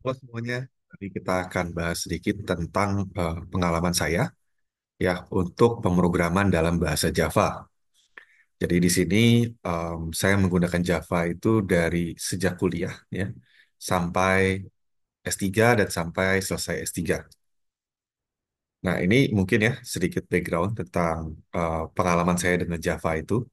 Halo semuanya, tadi kita akan bahas sedikit tentang pengalaman saya ya untuk pemrograman dalam bahasa Java. Jadi di sini saya menggunakan Java itu dari sejak kuliah ya sampai S3 dan sampai selesai S3. Nah, ini mungkin ya sedikit background tentang pengalaman saya dengan Java itu.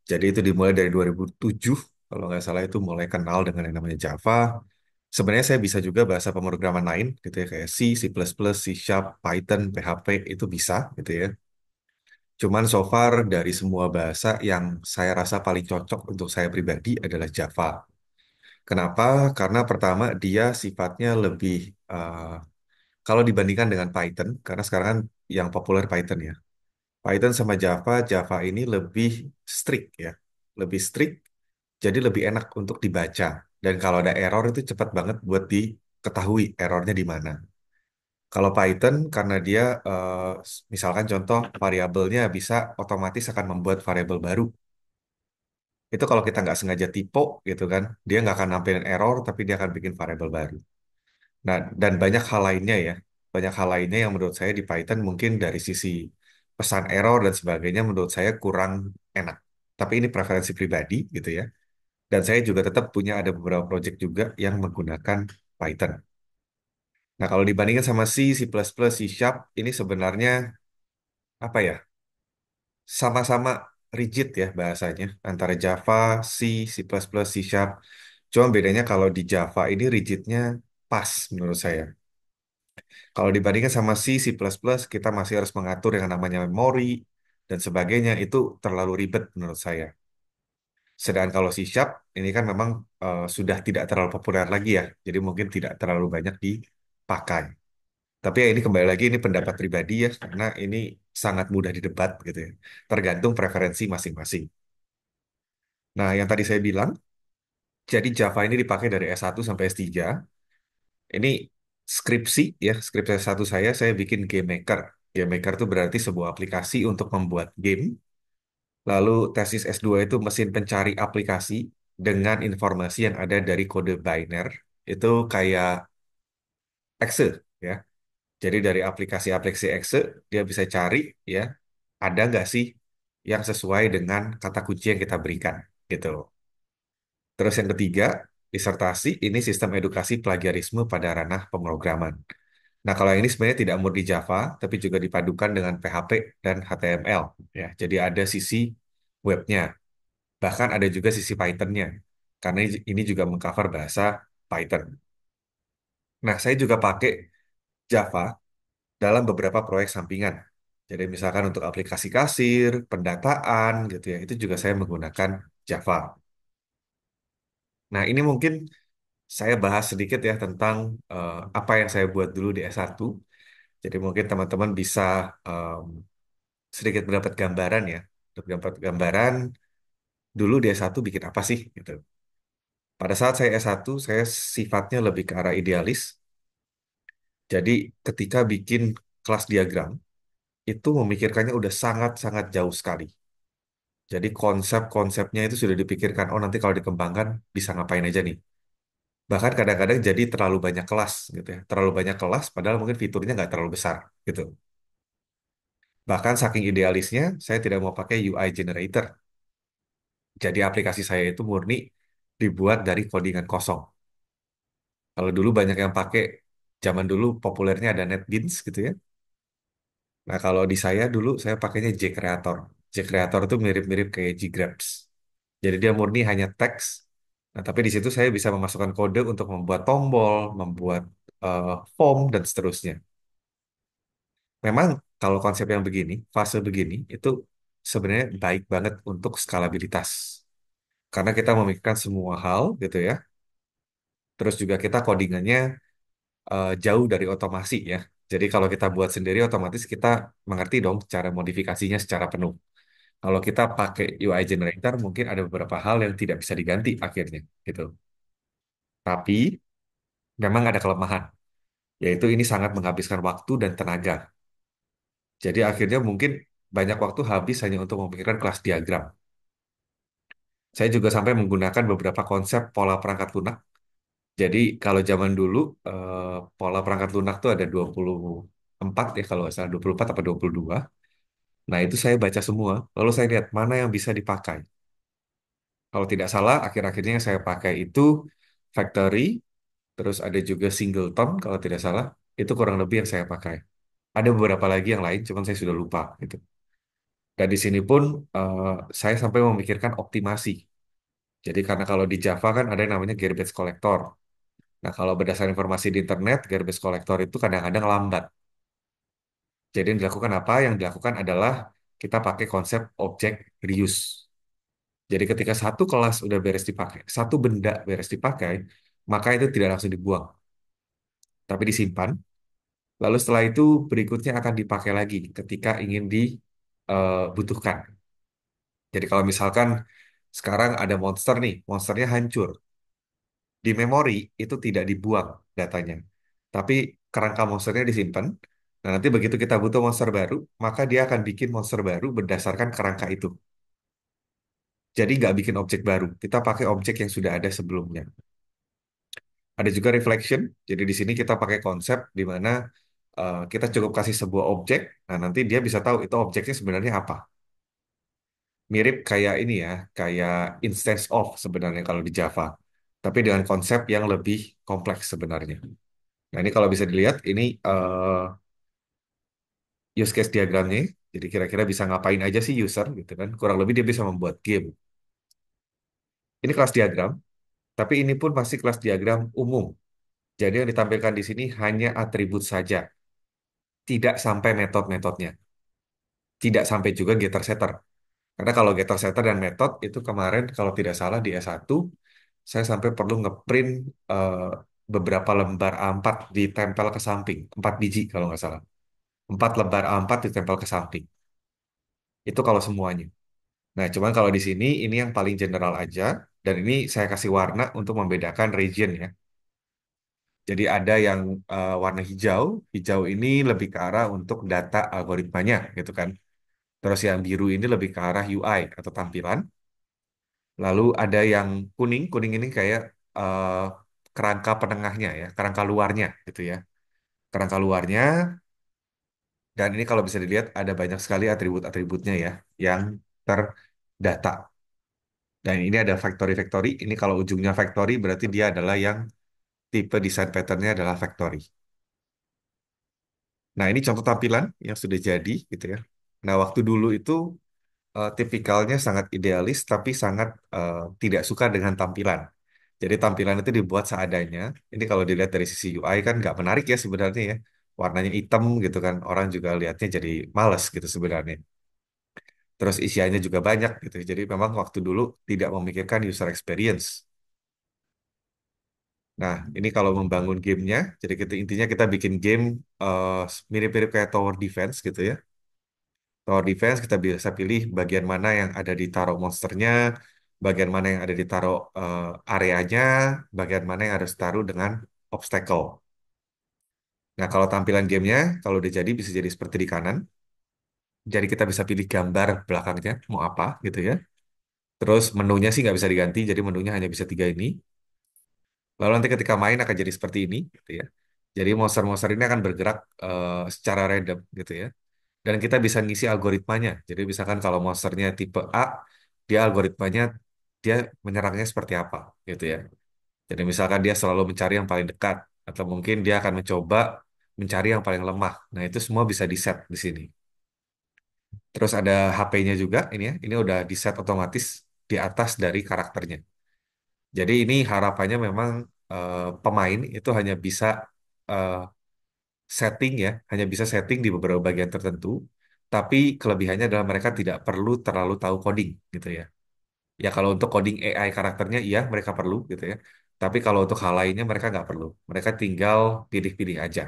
Jadi itu dimulai dari 2007, kalau nggak salah itu mulai kenal dengan yang namanya Java. Sebenarnya saya bisa juga bahasa pemrograman lain gitu ya, kayak C, C++, C Sharp, Python, PHP itu bisa gitu ya. Cuman so far dari semua bahasa yang saya rasa paling cocok untuk saya pribadi adalah Java. Kenapa? Karena pertama dia sifatnya lebih, eh, kalau dibandingkan dengan Python, karena sekarang kan yang populer Python ya. Python sama Java, Java ini lebih strict ya. Lebih strict, jadi lebih enak untuk dibaca. Dan kalau ada error itu cepat banget buat diketahui errornya di mana. Kalau Python, karena dia, misalkan contoh, variabelnya bisa otomatis akan membuat variabel baru. Itu kalau kita nggak sengaja typo gitu kan, dia nggak akan nampilin error, tapi dia akan bikin variabel baru. Nah, dan banyak hal lainnya ya. Banyak hal lainnya yang menurut saya di Python mungkin dari sisi pesan error dan sebagainya menurut saya kurang enak. Tapi ini preferensi pribadi gitu ya. Dan saya juga tetap punya ada beberapa project juga yang menggunakan Python. Nah, kalau dibandingkan sama C, C++, C Sharp, ini sebenarnya apa ya? Sama-sama rigid ya bahasanya antara Java, C, C++, C Sharp. Cuma bedanya kalau di Java ini rigidnya pas menurut saya. Kalau dibandingkan sama C, C++, kita masih harus mengatur yang namanya memori dan sebagainya. Itu terlalu ribet menurut saya. Sedangkan kalau C Sharp, ini kan memang sudah tidak terlalu populer lagi ya. Jadi mungkin tidak terlalu banyak dipakai. Tapi ya ini kembali lagi ini pendapat pribadi ya, karena ini sangat mudah didebat gitu ya. Tergantung preferensi masing-masing. Nah, yang tadi saya bilang, jadi Java ini dipakai dari S1 sampai S3. Ini skripsi ya, skripsi S1 saya bikin game maker. Game maker itu berarti sebuah aplikasi untuk membuat game. Lalu tesis S2 itu mesin pencari aplikasi dengan informasi yang ada dari kode biner. Itu kayak exe ya. Jadi dari aplikasi-aplikasi exe dia bisa cari ya, ada nggak sih yang sesuai dengan kata kunci yang kita berikan gitu. Terus yang ketiga, disertasi ini sistem edukasi plagiarisme pada ranah pemrograman. Nah, kalau yang ini sebenarnya tidak murni Java, tapi juga dipadukan dengan PHP dan HTML ya. Jadi ada sisi webnya, bahkan ada juga sisi Python-nya. Karena ini juga mengcover bahasa Python. Nah, saya juga pakai Java dalam beberapa proyek sampingan. Jadi misalkan untuk aplikasi kasir, pendataan gitu ya, itu juga saya menggunakan Java. Nah, ini mungkin saya bahas sedikit ya tentang apa yang saya buat dulu di S1. Jadi mungkin teman-teman bisa em, sedikit mendapat gambaran ya. Untuk dapat gambaran dulu di S1 bikin apa sih gitu. Pada saat saya S1, saya sifatnya lebih ke arah idealis. Jadi ketika bikin kelas diagram, itu memikirkannya udah sangat-sangat jauh sekali. Jadi konsep-konsepnya itu sudah dipikirkan, oh nanti kalau dikembangkan bisa ngapain aja nih. Bahkan kadang-kadang jadi terlalu banyak kelas gitu ya. Terlalu banyak kelas padahal mungkin fiturnya nggak terlalu besar gitu. Bahkan saking idealisnya, saya tidak mau pakai UI generator. Jadi aplikasi saya itu murni dibuat dari codingan kosong. Kalau dulu banyak yang pakai, zaman dulu populernya ada NetBeans gitu ya. Nah kalau di saya dulu saya pakainya JCreator. JCreator itu mirip-mirip kayak Ggrapes. Jadi dia murni hanya teks. Nah, tapi di situ saya bisa memasukkan kode untuk membuat tombol, membuat form, dan seterusnya. Memang kalau konsep yang begini, fase begini, itu sebenarnya baik banget untuk skalabilitas. Karena kita memikirkan semua hal gitu ya. Terus juga kita codingannya jauh dari otomasi ya. Jadi kalau kita buat sendiri, otomatis kita mengerti dong cara modifikasinya secara penuh. Kalau kita pakai UI generator, mungkin ada beberapa hal yang tidak bisa diganti akhirnya gitu. Tapi memang ada kelemahan, yaitu ini sangat menghabiskan waktu dan tenaga. Jadi akhirnya mungkin banyak waktu habis hanya untuk memikirkan kelas diagram. Saya juga sampai menggunakan beberapa konsep pola perangkat lunak. Jadi kalau zaman dulu pola perangkat lunak tuh ada 24 ya kalau nggak salah 24 atau 22. Nah itu saya baca semua. Lalu saya lihat mana yang bisa dipakai. Kalau tidak salah akhir-akhirnya yang saya pakai itu Factory, terus ada juga Singleton kalau tidak salah. Itu kurang lebih yang saya pakai. Ada beberapa lagi yang lain, cuman saya sudah lupa gitu. Dan di sini pun eh, saya sampai memikirkan optimasi. Jadi karena kalau di Java kan ada yang namanya garbage collector. Nah, kalau berdasarkan informasi di internet, garbage collector itu kadang-kadang lambat. Jadi yang dilakukan apa? Yang dilakukan adalah kita pakai konsep objek reuse. Jadi ketika satu kelas udah beres dipakai, satu benda beres dipakai, maka itu tidak langsung dibuang, tapi disimpan. Lalu setelah itu berikutnya akan dipakai lagi ketika ingin dibutuhkan. Jadi kalau misalkan sekarang ada monster nih, monsternya hancur. Di memori itu tidak dibuang datanya, tapi kerangka monsternya disimpan. Nah, nanti begitu kita butuh monster baru, maka dia akan bikin monster baru berdasarkan kerangka itu. Jadi nggak bikin objek baru, kita pakai objek yang sudah ada sebelumnya. Ada juga reflection, jadi di sini kita pakai konsep di mana kita cukup kasih sebuah objek, nah nanti dia bisa tahu itu objeknya sebenarnya apa. Mirip kayak ini ya, kayak instance of sebenarnya kalau di Java, tapi dengan konsep yang lebih kompleks sebenarnya. Nah, ini kalau bisa dilihat, ini use case diagramnya. Jadi kira-kira bisa ngapain aja sih user gitu kan. Kurang lebih dia bisa membuat game. Ini kelas diagram, tapi ini pun masih kelas diagram umum. Jadi yang ditampilkan di sini hanya atribut saja, tidak sampai metode-metodenya, tidak sampai juga getter setter. Karena kalau getter setter dan metode itu kemarin kalau tidak salah di S1, saya sampai perlu ngeprint eh, beberapa lembar A4 ditempel ke samping, 4 biji kalau nggak salah. 4 lembar A4 ditempel ke samping. Itu kalau semuanya. Nah, cuman kalau di sini ini yang paling general aja, dan ini saya kasih warna untuk membedakan region ya. Jadi ada yang warna hijau, hijau ini lebih ke arah untuk data algoritmanya gitu kan. Terus yang biru ini lebih ke arah UI atau tampilan. Lalu ada yang kuning, kuning ini kayak eh, kerangka penengahnya ya, kerangka luarnya gitu ya. Kerangka luarnya, dan ini kalau bisa dilihat ada banyak sekali atribut-atributnya ya, yang terdata. Dan ini ada factory-factory. Ini kalau ujungnya factory berarti dia adalah yang tipe desain patternnya adalah factory. Nah, ini contoh tampilan yang sudah jadi gitu ya. Nah, waktu dulu itu tipikalnya sangat idealis tapi sangat tidak suka dengan tampilan. Jadi tampilan itu dibuat seadanya. Ini kalau dilihat dari sisi UI kan nggak menarik ya sebenarnya ya. Warnanya hitam gitu kan. Orang juga lihatnya jadi males gitu sebenarnya. Terus isiannya juga banyak gitu. Jadi memang waktu dulu tidak memikirkan user experience. Nah, ini kalau membangun gamenya, jadi kita, intinya kita bikin game eh, mirip-mirip kayak tower defense gitu ya. Tower defense kita bisa pilih bagian mana yang ada di taruh monsternya, bagian mana yang ada di taruh areanya, bagian mana yang harus taruh dengan obstacle. Nah, kalau tampilan gamenya, kalau udah jadi bisa jadi seperti di kanan. Jadi kita bisa pilih gambar belakangnya, mau apa gitu ya. Terus menunya sih nggak bisa diganti, jadi menunya hanya bisa tiga ini. Lalu nanti ketika main akan jadi seperti ini, gitu ya. Jadi monster-monster ini akan bergerak secara random, gitu ya. Dan kita bisa ngisi algoritmanya. Jadi misalkan kalau monsternya tipe A, dia algoritmanya dia menyerangnya seperti apa, gitu ya. Jadi misalkan dia selalu mencari yang paling dekat, atau mungkin dia akan mencoba mencari yang paling lemah. Nah itu semua bisa di set di sini. Terus ada HP-nya juga, ini ya. Ini udah di set otomatis di atas dari karakternya. Jadi ini harapannya memang pemain itu hanya bisa eh, setting ya, hanya bisa setting di beberapa bagian tertentu. Tapi kelebihannya adalah mereka tidak perlu terlalu tahu coding gitu ya. Ya kalau untuk coding AI karakternya iya mereka perlu gitu ya. Tapi kalau untuk hal lainnya mereka nggak perlu. Mereka tinggal pilih-pilih aja.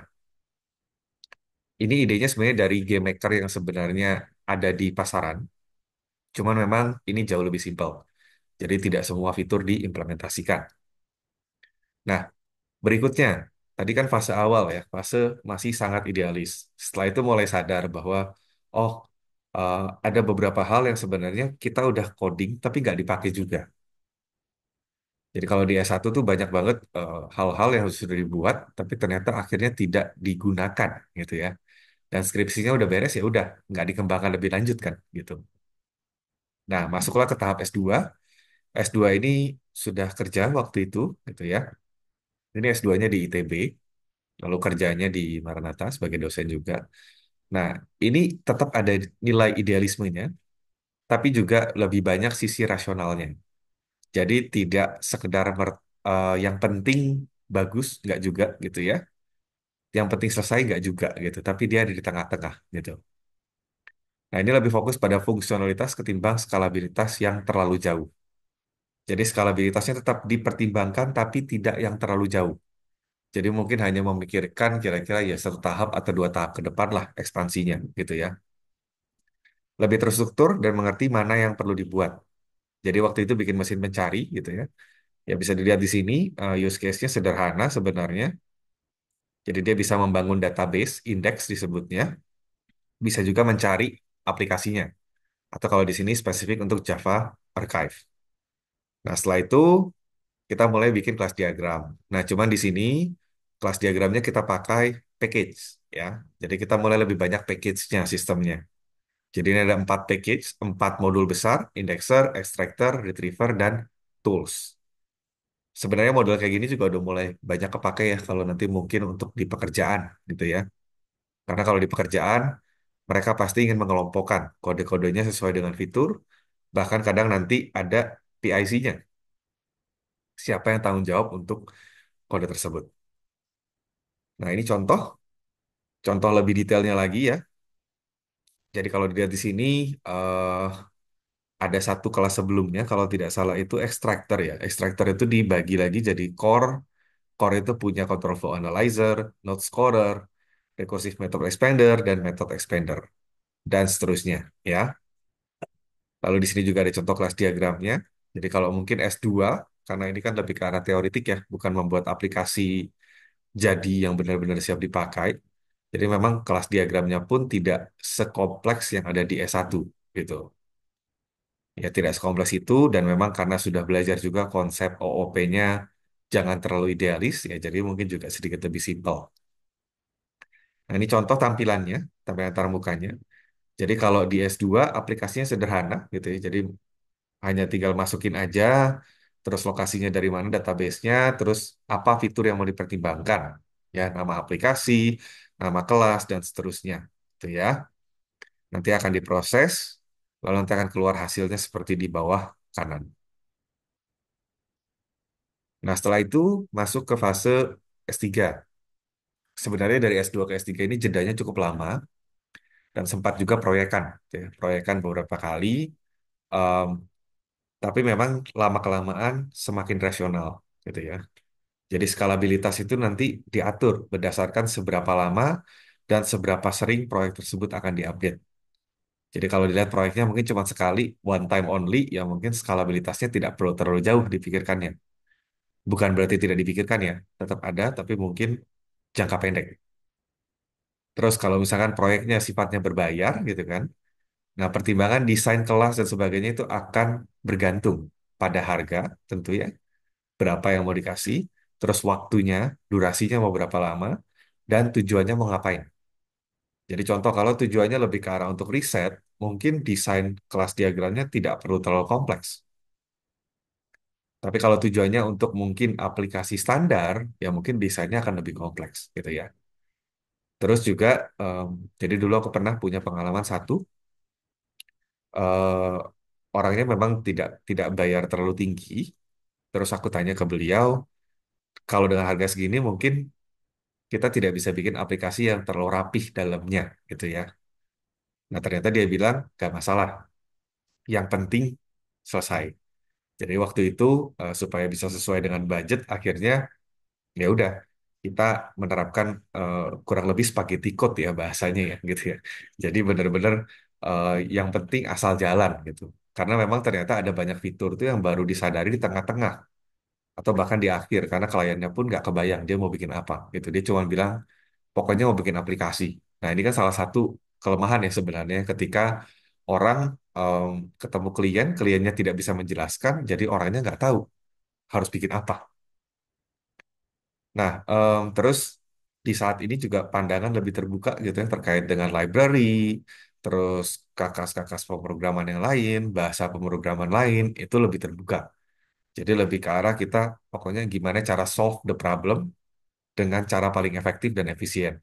Ini idenya sebenarnya dari game maker yang sebenarnya ada di pasaran. Cuman memang ini jauh lebih simpel. Jadi tidak semua fitur diimplementasikan. Nah, berikutnya, tadi kan fase awal ya, fase masih sangat idealis. Setelah itu mulai sadar bahwa, oh, eh, ada beberapa hal yang sebenarnya kita udah coding tapi nggak dipakai juga. Jadi kalau di S1 tuh banyak banget hal-hal yang sudah dibuat, tapi ternyata akhirnya tidak digunakan gitu ya. Dan skripsinya udah beres ya udah, nggak dikembangkan lebih lanjut kan gitu. Nah, masuklah ke tahap S2. S2 ini sudah kerja waktu itu gitu ya. Ini S2-nya di ITB, lalu kerjanya di Maranatha sebagai dosen juga. Nah, ini tetap ada nilai idealismenya, tapi juga lebih banyak sisi rasionalnya. Jadi tidak sekedar yang penting bagus, nggak juga gitu ya. Yang penting selesai nggak juga gitu, tapi dia ada di tengah-tengah gitu. Nah, ini lebih fokus pada fungsionalitas ketimbang skalabilitas yang terlalu jauh. Jadi skalabilitasnya tetap dipertimbangkan, tapi tidak yang terlalu jauh. Jadi mungkin hanya memikirkan kira-kira ya satu tahap atau dua tahap ke depan lah ekspansinya gitu ya. Lebih terstruktur dan mengerti mana yang perlu dibuat. Jadi waktu itu bikin mesin pencari gitu ya. Ya bisa dilihat di sini use case-nya sederhana sebenarnya. Jadi dia bisa membangun database, indeks disebutnya, bisa juga mencari aplikasinya. Atau kalau di sini spesifik untuk Java Archive. Nah setelah itu kita mulai bikin kelas diagram. Nah cuman di sini kelas diagramnya kita pakai package ya. Jadi kita mulai lebih banyak package-nya sistemnya. Jadi ini ada 4 package, 4 modul besar, indexer, extractor, retriever, dan tools. Sebenarnya model kayak gini juga udah mulai banyak kepakai ya kalau nanti mungkin untuk di pekerjaan gitu ya. Karena kalau di pekerjaan mereka pasti ingin mengelompokkan kode-kodenya sesuai dengan fitur, bahkan kadang nanti ada PIC-nya. Siapa yang tanggung jawab untuk kode tersebut. Nah, ini contoh lebih detailnya lagi ya. Jadi kalau dilihat di sini eh, ada satu kelas sebelumnya kalau tidak salah itu extractor ya. Extractor itu dibagi lagi jadi core. Core itu punya control flow analyzer, node scorer, recursive method expander, dan method expander, dan seterusnya ya. Lalu di sini juga ada contoh kelas diagramnya. Jadi kalau mungkin S2, karena ini kan lebih ke arah teoritik ya, bukan membuat aplikasi jadi yang benar-benar siap dipakai. Jadi memang kelas diagramnya pun tidak sekompleks yang ada di S1 gitu. Ya tidak sekompleks itu dan memang karena sudah belajar juga konsep OOP-nya jangan terlalu idealis ya jadi mungkin juga sedikit lebih simpel. Nah, ini contoh tampilannya, tampilan antar mukanya. Jadi kalau di S2 aplikasinya sederhana gitu ya. Jadi hanya tinggal masukin aja, terus lokasinya dari mana database-nya, terus apa fitur yang mau dipertimbangkan. Ya, nama aplikasi, nama kelas, dan seterusnya. Itu ya. Nanti akan diproses, lalu nanti akan keluar hasilnya seperti di bawah kanan. Nah, setelah itu masuk ke fase S3. Sebenarnya dari S2 ke S3 ini jedanya cukup lama, dan sempat juga proyekan. Gitu ya. Proyekan beberapa kali, em, tapi memang lama-kelamaan semakin rasional. Gitu ya. Jadi skalabilitas itu nanti diatur berdasarkan seberapa lama dan seberapa sering proyek tersebut akan diupdate. Jadi kalau dilihat proyeknya mungkin cuma sekali, one time only, ya mungkin skalabilitasnya tidak perlu terlalu jauh dipikirkannya. Bukan berarti tidak dipikirkan ya, tetap ada, tapi mungkin jangka pendek. Terus kalau misalkan proyeknya sifatnya berbayar gitu kan, nah pertimbangan desain kelas dan sebagainya itu akan bergantung pada harga tentu ya, berapa yang mau dikasih, terus waktunya, durasinya mau berapa lama, dan tujuannya mau ngapain. Jadi contoh kalau tujuannya lebih ke arah untuk riset, mungkin desain kelas diagramnya tidak perlu terlalu kompleks. Tapi kalau tujuannya untuk mungkin aplikasi standar, ya mungkin desainnya akan lebih kompleks gitu ya. Terus juga, em, jadi dulu aku pernah punya pengalaman satu, eh, orangnya memang tidak tidak bayar terlalu tinggi. Terus aku tanya ke beliau, kalau dengan harga segini mungkin kita tidak bisa bikin aplikasi yang terlalu rapih dalamnya gitu ya. Nah ternyata dia bilang, gak masalah, yang penting selesai. Jadi waktu itu supaya bisa sesuai dengan budget, akhirnya ya udah kita menerapkan kurang lebih spaghetti code ya bahasanya ya gitu ya. Jadi benar-benar eh, yang penting asal jalan gitu. Karena memang ternyata ada banyak fitur tuh yang baru disadari di tengah-tengah atau bahkan di akhir karena kliennya pun nggak kebayang dia mau bikin apa gitu. Dia cuma bilang pokoknya mau bikin aplikasi. Nah ini kan salah satu kelemahan ya sebenarnya ketika orang em, ketemu klien, kliennya tidak bisa menjelaskan, jadi orangnya nggak tahu harus bikin apa. Nah, terus di saat ini juga pandangan lebih terbuka gitu ya terkait dengan library, terus kakas-kakas pemrograman yang lain, bahasa pemrograman lain itu lebih terbuka. Jadi lebih ke arah kita pokoknya gimana cara solve the problem dengan cara paling efektif dan efisien.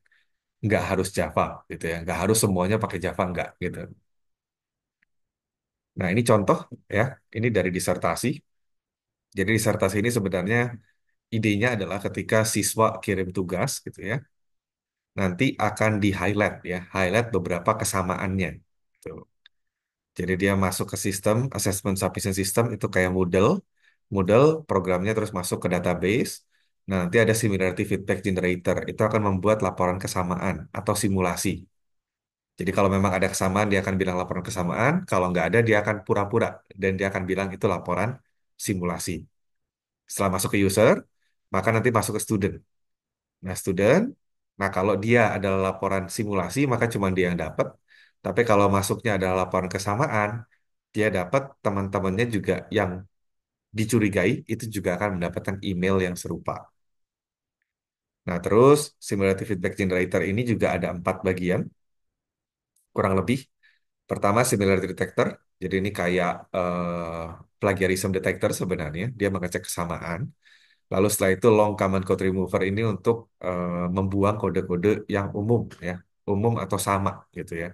Nggak harus Java gitu ya, nggak harus semuanya pakai Java nggak gitu. Nah ini contoh ya, ini dari disertasi. Jadi disertasi ini sebenarnya idenya adalah ketika siswa kirim tugas gitu ya, nanti akan di-highlight ya, highlight beberapa kesamaannya. Tuh. Jadi dia masuk ke sistem, assessment submission system itu kayak Moodle, Moodle programnya terus masuk ke database. Nah, nanti ada similarity feedback generator, itu akan membuat laporan kesamaan atau simulasi. Jadi kalau memang ada kesamaan, dia akan bilang laporan kesamaan. Kalau nggak ada, dia akan pura-pura dan dia akan bilang itu laporan simulasi. Setelah masuk ke user, maka nanti masuk ke student. Nah, student, nah kalau dia adalah laporan simulasi, maka cuma dia yang dapat. Tapi kalau masuknya adalah laporan kesamaan, dia dapat teman-temannya juga yang dicurigai, itu juga akan mendapatkan email yang serupa. Nah, terus Similarity Feedback Generator ini juga ada 4 bagian, kurang lebih. Pertama, Similarity Detector. Jadi ini kayak plagiarism detector sebenarnya. Dia mengecek kesamaan. Lalu setelah itu long common code remover ini untuk membuang kode-kode yang umum ya, umum atau sama gitu ya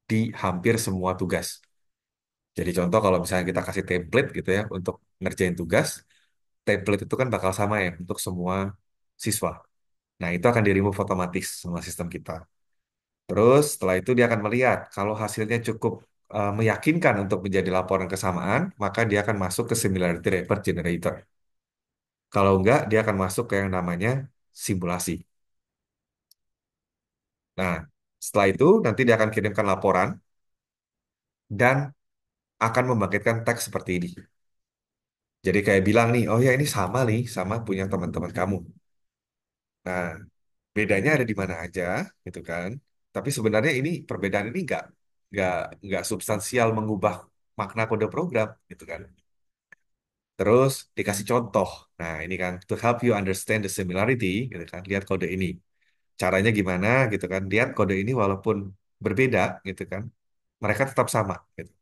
di hampir semua tugas. Jadi contoh kalau misalnya kita kasih template gitu ya untuk ngerjain tugas, template itu kan bakal sama ya untuk semua siswa. Nah, itu akan di-remove otomatis sama sistem kita. Terus setelah itu dia akan melihat kalau hasilnya cukup meyakinkan untuk menjadi laporan kesamaan, maka dia akan masuk ke similarity report generator. Kalau enggak, dia akan masuk ke yang namanya simulasi. Nah, setelah itu nanti dia akan kirimkan laporan dan akan membangkitkan teks seperti ini. Jadi kayak bilang nih, oh ya ini sama nih, sama punya teman-teman kamu. Nah, bedanya ada di mana aja, gitu kan? Tapi sebenarnya ini perbedaan ini nggak nggak substansial mengubah makna kode program, gitu kan? Terus dikasih contoh. Nah, ini kan to help you understand the similarity, gitu kan? Lihat kode ini. Caranya gimana, gitu kan? Lihat kode ini walaupun berbeda, gitu kan? Mereka tetap sama, gitu.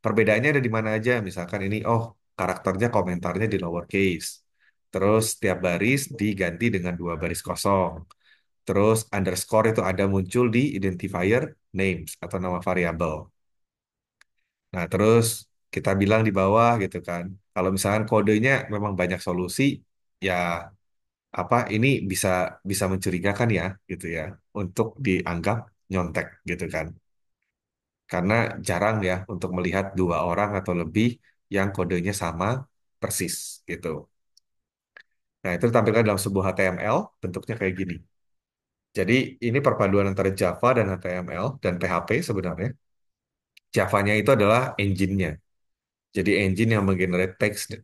Perbedaannya ada di mana aja? Misalkan ini, oh, karakternya komentarnya di lowercase. Terus tiap baris diganti dengan 2 baris kosong. Terus underscore itu ada muncul di identifier names atau nama variabel. Nah, terus kita bilang di bawah gitu kan. Kalau misalkan kodenya memang banyak solusi, ya apa ini bisa bisa mencurigakan ya gitu ya untuk dianggap nyontek gitu kan. Karena jarang ya untuk melihat 2 orang atau lebih yang kodenya sama persis gitu. Nah, itu ditampilkan dalam sebuah HTML, bentuknya kayak gini. Jadi, ini perpaduan antara Java dan HTML dan PHP sebenarnya. Java-nya itu adalah engine-nya. Jadi, engine yang menggenerate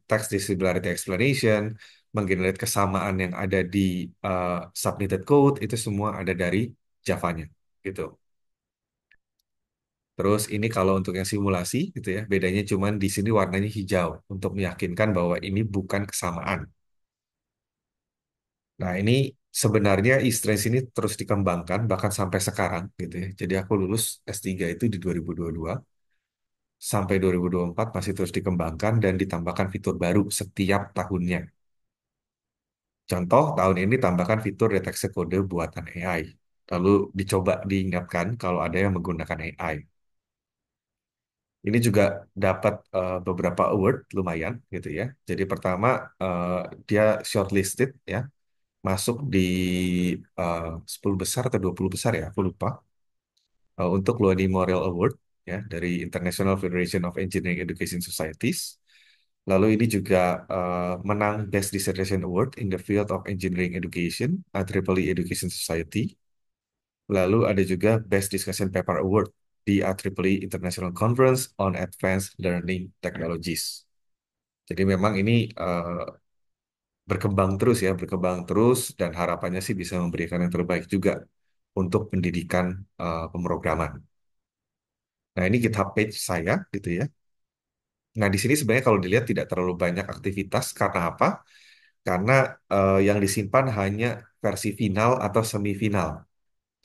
text disability explanation, menggenerate kesamaan yang ada di submitted code, itu semua ada dari Java-nya. Gitu. Terus ini kalau untuk yang simulasi gitu ya, bedanya cuman di sini warnanya hijau untuk meyakinkan bahwa ini bukan kesamaan. Nah, ini sebenarnya e-strength ini terus dikembangkan bahkan sampai sekarang gitu ya. Jadi aku lulus S3 itu di 2022 sampai 2024 masih terus dikembangkan dan ditambahkan fitur baru setiap tahunnya. Contoh tahun ini tambahkan fitur deteksi kode buatan AI. Lalu dicoba diingatkan kalau ada yang menggunakan AI. Ini juga dapat beberapa award lumayan gitu ya. Jadi pertama eh, dia shortlisted ya, masuk di 10 besar atau 20 besar ya, aku lupa. Untuk Luadi Memorial Award ya dari International Federation of Engineering Education Societies. Lalu ini juga menang Best Dissertation Award in the Field of Engineering Education, IEEE Education Society. Lalu ada juga Best Discussion Paper Award di IEEE International Conference on Advanced Learning Technologies. Jadi memang ini berkembang terus ya, berkembang terus dan harapannya sih bisa memberikan yang terbaik juga untuk pendidikan pemrograman. Nah, ini GitHub page saya gitu ya. Nah, di sini sebenarnya kalau dilihat tidak terlalu banyak aktivitas karena apa? Karena yang disimpan hanya versi final atau semifinal.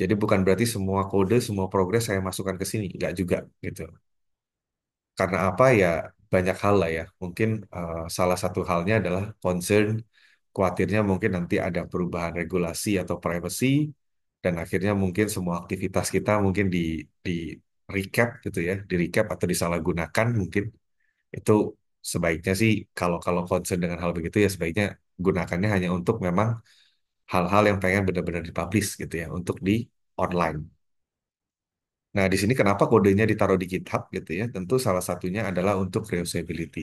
Jadi bukan berarti semua kode, semua progres saya masukkan ke sini, nggak juga gitu. Karena apa ya banyak hal lah ya. Mungkin salah satu halnya adalah concern, khawatirnya mungkin nanti ada perubahan regulasi atau privacy, dan akhirnya mungkin semua aktivitas kita mungkin di recap gitu ya, di recap atau disalahgunakan mungkin itu sebaiknya sih kalau kalau concern dengan hal begitu ya sebaiknya gunakannya hanya untuk memang hal-hal yang pengen benar-benar dipublish gitu ya untuk di online. Nah, di sini kenapa kodenya ditaruh di GitHub gitu ya? Tentu salah satunya adalah untuk reusability.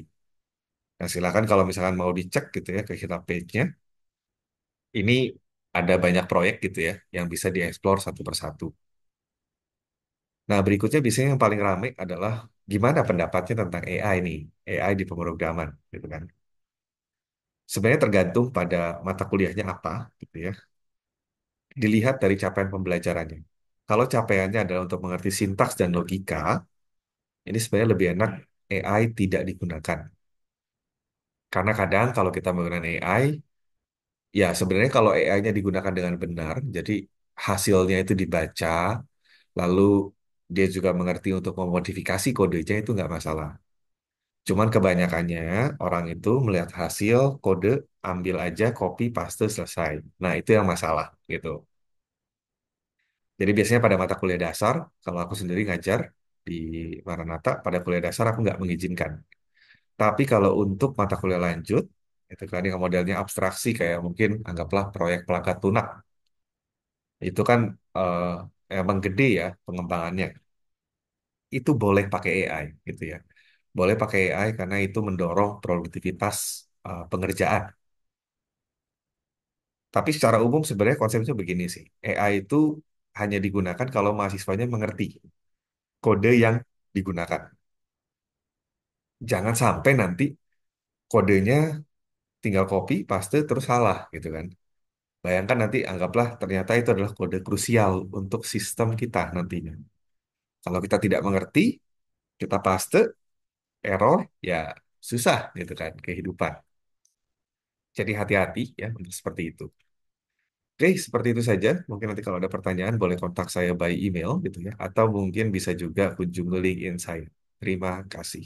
Nah, silakan kalau misalkan mau dicek gitu ya ke GitHub page-nya, ini ada banyak proyek gitu ya yang bisa dieksplor satu persatu. Nah, berikutnya biasanya yang paling ramai adalah gimana pendapatnya tentang AI nih, AI di pemrograman gitu kan. Sebenarnya tergantung pada mata kuliahnya apa gitu ya. Dilihat dari capaian pembelajarannya. Kalau capaiannya adalah untuk mengerti sintaks dan logika, ini sebenarnya lebih enak AI tidak digunakan. Karena kadang kalau kita menggunakan AI, ya sebenarnya kalau AI-nya digunakan dengan benar, jadi hasilnya itu dibaca, lalu dia juga mengerti untuk memodifikasi kodenya itu nggak masalah. Cuman kebanyakannya orang itu melihat hasil kode, ambil aja, copy, paste, selesai. Nah itu yang masalah gitu. Jadi biasanya pada mata kuliah dasar, kalau aku sendiri ngajar di Maranatha, pada kuliah dasar aku nggak mengizinkan. Tapi kalau untuk mata kuliah lanjut, itu kan yang modelnya abstraksi kayak mungkin anggaplah proyek pelangkat lunak, itu kan emang gede ya pengembangannya. Itu boleh pakai AI gitu ya. Boleh pakai AI karena itu mendorong produktivitas pengerjaan. Tapi secara umum sebenarnya konsepnya begini sih. AI itu hanya digunakan kalau mahasiswanya mengerti kode yang digunakan. Jangan sampai nanti kodenya tinggal copy, paste, terus salah gitu kan. Bayangkan nanti anggaplah ternyata itu adalah kode krusial untuk sistem kita nantinya. Kalau kita tidak mengerti, kita paste, error, ya susah gitu kan kehidupan. Jadi hati-hati ya untuk seperti itu. Oke, seperti itu saja. Mungkin nanti kalau ada pertanyaan boleh kontak saya by email gitu ya. Atau mungkin bisa juga kunjungi LinkedIn saya. Terima kasih.